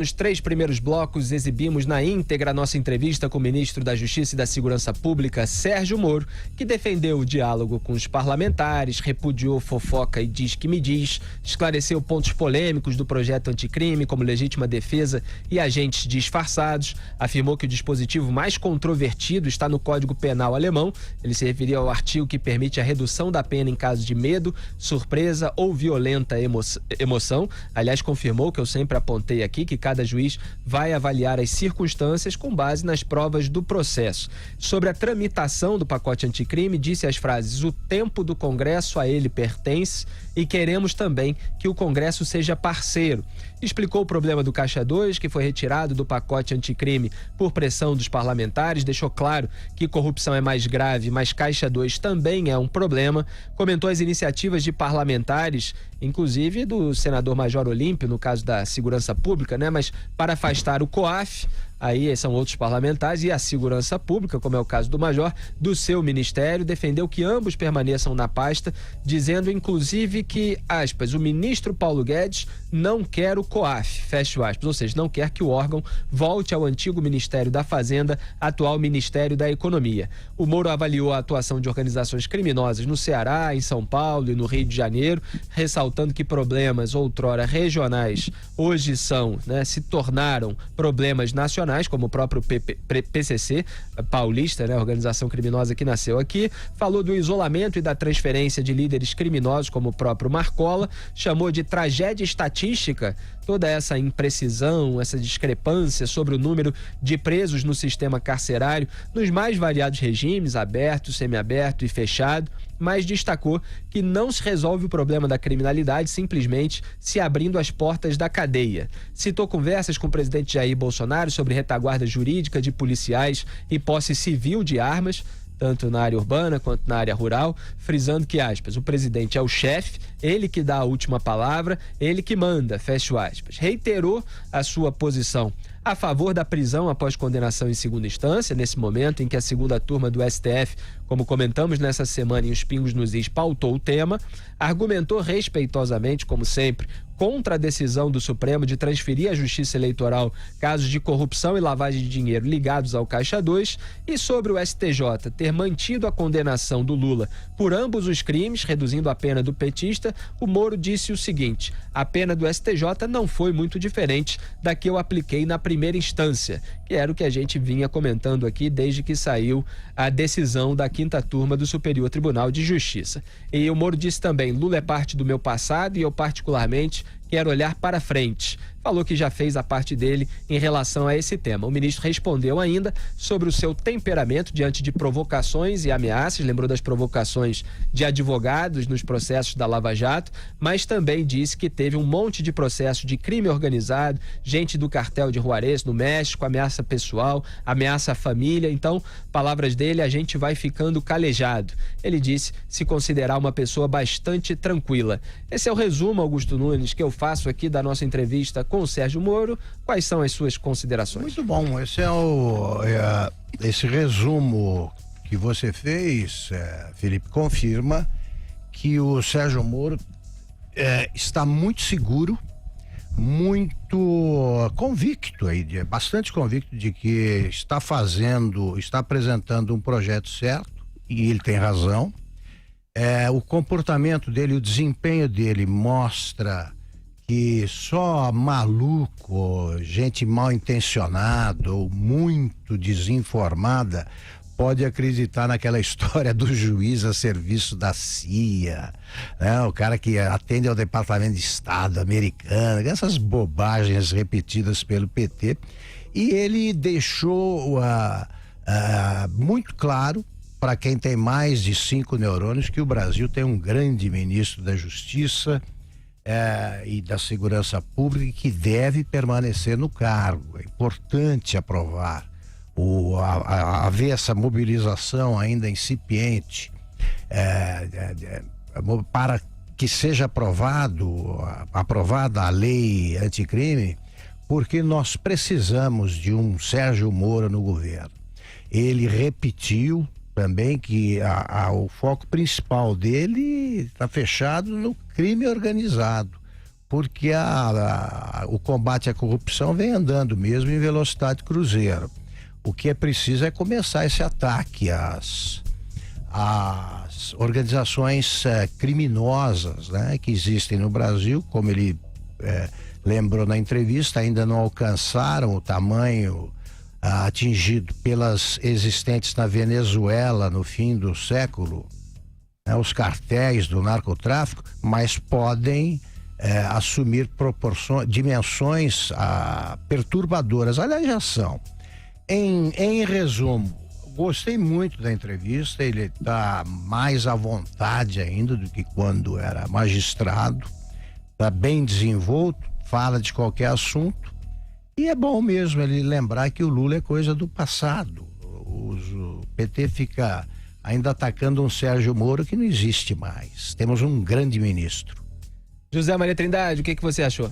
Nos 3 primeiros blocos, exibimos na íntegra a nossa entrevista com o ministro da Justiça e da Segurança Pública, Sérgio Moro, que defendeu o diálogo com os parlamentares, repudiou fofoca e diz que me diz, esclareceu pontos polêmicos do projeto anticrime, como legítima defesa e agentes disfarçados, afirmou que o dispositivo mais controvertido está no Código Penal alemão. Ele se referia ao artigo que permite a redução da pena em caso de medo, surpresa ou violenta emoção. Aliás, confirmou que eu sempre apontei aqui que cada juiz vai avaliar as circunstâncias com base nas provas do processo. Sobre a tramitação do pacote anticrime, disse as frases: o tempo do Congresso a ele pertence e queremos também que o Congresso seja parceiro. Explicou o problema do Caixa 2, que foi retirado do pacote anticrime por pressão dos parlamentares, deixou claro que corrupção é mais grave, mas Caixa 2 também é um problema. Comentou as iniciativas de parlamentares, inclusive do senador Major Olímpio, no caso da Segurança Pública, mas para afastar o COAF, aí são outros parlamentares, e a Segurança Pública, como é o caso do Major, do seu ministério, defendeu que ambos permaneçam na pasta, dizendo inclusive que, aspas, o ministro Paulo Guedes não quer o COAF, fecha aspas, ou seja, não quer que o órgão volte ao antigo Ministério da Fazenda, atual Ministério da Economia. O Moro avaliou a atuação de organizações criminosas no Ceará, em São Paulo e no Rio de Janeiro, ressaltando que problemas outrora regionais hoje se tornaram problemas nacionais, como o próprio PCC paulista, a organização criminosa que nasceu aqui. Falou do isolamento e da transferência de líderes criminosos, como o próprio Marcola, chamou de tragédia estatística toda essa imprecisão, essa discrepância sobre o número de presos no sistema carcerário, nos mais variados regimes, aberto, semiaberto e fechado, mas destacou que não se resolve o problema da criminalidade simplesmente se abrindo as portas da cadeia. Citou conversas com o presidente Jair Bolsonaro sobre retaguarda jurídica de policiais e posse civil de armas, tanto na área urbana quanto na área rural, frisando que, aspas, o presidente é o chefe, ele que dá a última palavra, ele que manda, fecha aspas. Reiterou a sua posição a favor da prisão após condenação em segunda instância, nesse momento em que a segunda turma do STF, como comentamos nessa semana em Os Pingos nos Is, pautou o tema, argumentou respeitosamente, como sempre, contra a decisão do Supremo de transferir à Justiça Eleitoral casos de corrupção e lavagem de dinheiro ligados ao Caixa 2, e sobre o STJ ter mantido a condenação do Lula por ambos os crimes, reduzindo a pena do petista, o Moro disse o seguinte: a pena do STJ não foi muito diferente da que eu apliquei na primeira instância, que era o que a gente vinha comentando aqui desde que saiu a decisão da quinta turma do Superior Tribunal de Justiça. E o Moro disse também: Lula é parte do meu passado e eu particularmente quero olhar para frente. Falou que já fez a parte dele em relação a esse tema. O ministro respondeu ainda sobre o seu temperamento diante de provocações e ameaças, lembrou das provocações de advogados nos processos da Lava Jato, mas também disse que teve um monte de processos de crime organizado, gente do cartel de Juarez no México, ameaça pessoal, ameaça à família. Então, palavras dele, a gente vai ficando calejado. Ele disse se considerar uma pessoa bastante tranquila. Esse é o resumo, Augusto Nunes, que eu faço aqui da nossa entrevista com o Sérgio Moro. Quais são as suas considerações? Muito bom, esse resumo que você fez, Felipe, confirma que o Sérgio Moro está muito seguro, muito convicto bastante convicto de que está apresentando um projeto certo, e ele tem razão. O comportamento dele, o desempenho dele mostra que só maluco, gente mal intencionada ou muito desinformada pode acreditar naquela história do juiz a serviço da CIA, o cara que atende ao Departamento de Estado americano, essas bobagens repetidas pelo PT. E ele deixou muito claro para quem tem mais de 5 neurônios que o Brasil tem um grande ministro da Justiça e da Segurança Pública que deve permanecer no cargo. É importante aprovar, haver essa mobilização ainda incipiente para que seja aprovada a lei anticrime, porque nós precisamos de um Sérgio Moro no governo. Ele repetiu também que o foco principal dele está fechado no crime organizado, porque o combate à corrupção vem andando mesmo em velocidade cruzeiro. O que é preciso é começar esse ataque às organizações criminosas, né, que existem no Brasil, como ele lembrou na entrevista, ainda não alcançaram o tamanho atingido pelas existentes na Venezuela no fim do século, né, os cartéis do narcotráfico, mas podem assumir dimensões perturbadoras. Aliás, já são. Em resumo, gostei muito da entrevista, ele está mais à vontade ainda do que quando era magistrado, está bem desenvolto, fala de qualquer assunto, e é bom mesmo ele lembrar que o Lula é coisa do passado. O PT fica ainda atacando um Sérgio Moro que não existe mais. Temos um grande ministro. José Maria Trindade, o que você achou?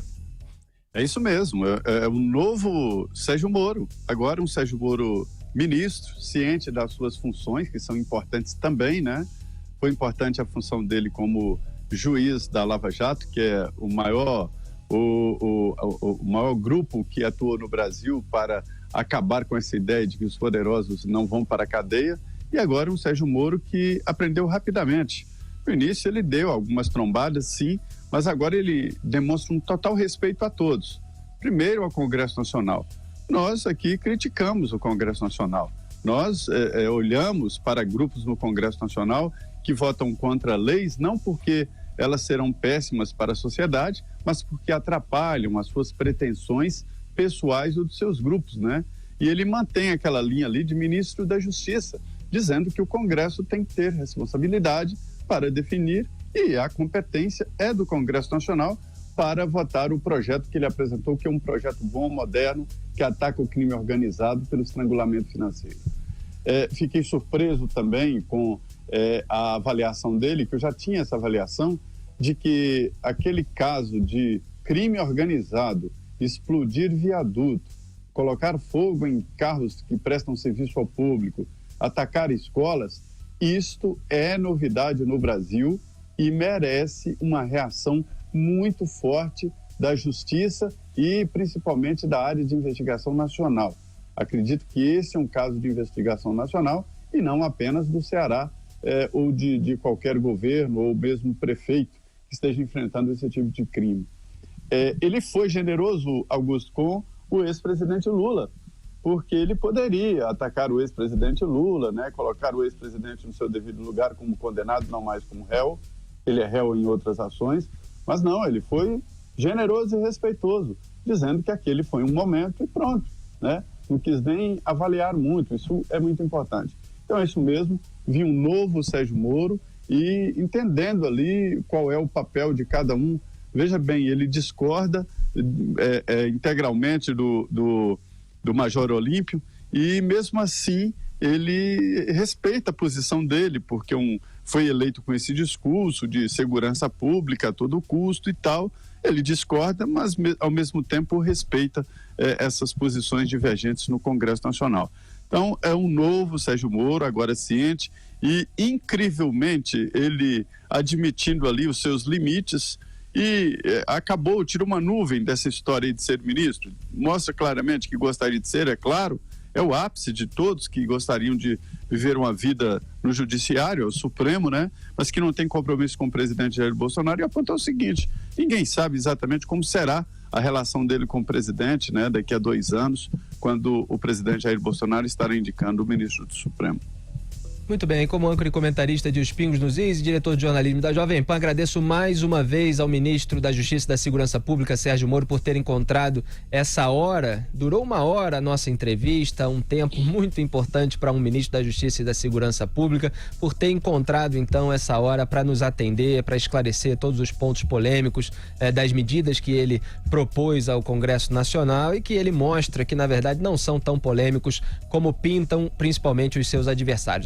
É isso mesmo, é um novo Sérgio Moro, agora um Sérgio Moro ministro, ciente das suas funções, que são importantes também, né? Foi importante a função dele como juiz da Lava Jato, que é o maior grupo que atuou no Brasil para acabar com essa ideia de que os poderosos não vão para a cadeia, e agora um Sérgio Moro que aprendeu rapidamente. No início ele deu algumas trombadas, sim, mas agora ele demonstra um total respeito a todos. Primeiro ao Congresso Nacional. Nós aqui criticamos o Congresso Nacional. Nós olhamos para grupos no Congresso Nacional que votam contra leis, não porque elas serão péssimas para a sociedade, mas porque atrapalham as suas pretensões pessoais ou dos seus grupos, né? E ele mantém aquela linha ali de ministro da Justiça, dizendo que o Congresso tem que ter responsabilidade para definir, e a competência é do Congresso Nacional para votar o projeto que ele apresentou, que é um projeto bom, moderno, que ataca o crime organizado pelo estrangulamento financeiro. Fiquei surpreso também com a avaliação dele, que eu já tinha essa avaliação, de que aquele caso de crime organizado, explodir viaduto, colocar fogo em carros que prestam serviço ao público, atacar escolas, isto é novidade no Brasil e merece uma reação muito forte da Justiça e principalmente da área de investigação nacional. Acredito que esse é um caso de investigação nacional e não apenas do Ceará ou de qualquer governo ou mesmo prefeito que esteja enfrentando esse tipo de crime. Ele foi generoso, Augusto, com o ex-presidente Lula, porque ele poderia atacar o ex-presidente Lula, né, colocar o ex-presidente no seu devido lugar como condenado, não mais como réu. Ele é réu em outras ações, mas não, ele foi generoso e respeitoso, dizendo que aquele foi um momento e pronto, né? Não quis nem avaliar muito, isso é muito importante. Então é isso mesmo, vi um novo Sérgio Moro e entendendo ali qual é o papel de cada um. Veja bem, ele discorda integralmente do Major Olímpio e mesmo assim ele respeita a posição dele, porque foi eleito com esse discurso de segurança pública a todo custo e tal. Ele discorda, mas ao mesmo tempo respeita essas posições divergentes no Congresso Nacional. Então é um novo Sérgio Moro, agora ciente e incrivelmente ele admitindo ali os seus limites e tirou uma nuvem dessa história de ser ministro. Mostra claramente que gostaria de ser, é claro, é o ápice de todos que gostariam de viver uma vida no judiciário, é o Supremo, né? Mas que não tem compromisso com o presidente Jair Bolsonaro, e aponta o seguinte: ninguém sabe exatamente como será a relação dele com o presidente, né? Daqui a 2 anos, quando o presidente Jair Bolsonaro estará indicando o ministro do Supremo. Muito bem, como âncora e comentarista de Os Pingos nos Is e diretor de jornalismo da Jovem Pan, agradeço mais uma vez ao ministro da Justiça e da Segurança Pública, Sérgio Moro, por ter encontrado essa hora. Durou 1 hora a nossa entrevista, um tempo muito importante para um ministro da Justiça e da Segurança Pública, por ter encontrado então essa hora para nos atender, para esclarecer todos os pontos polêmicos das medidas que ele propôs ao Congresso Nacional e que ele mostra que na verdade não são tão polêmicos como pintam principalmente os seus adversários.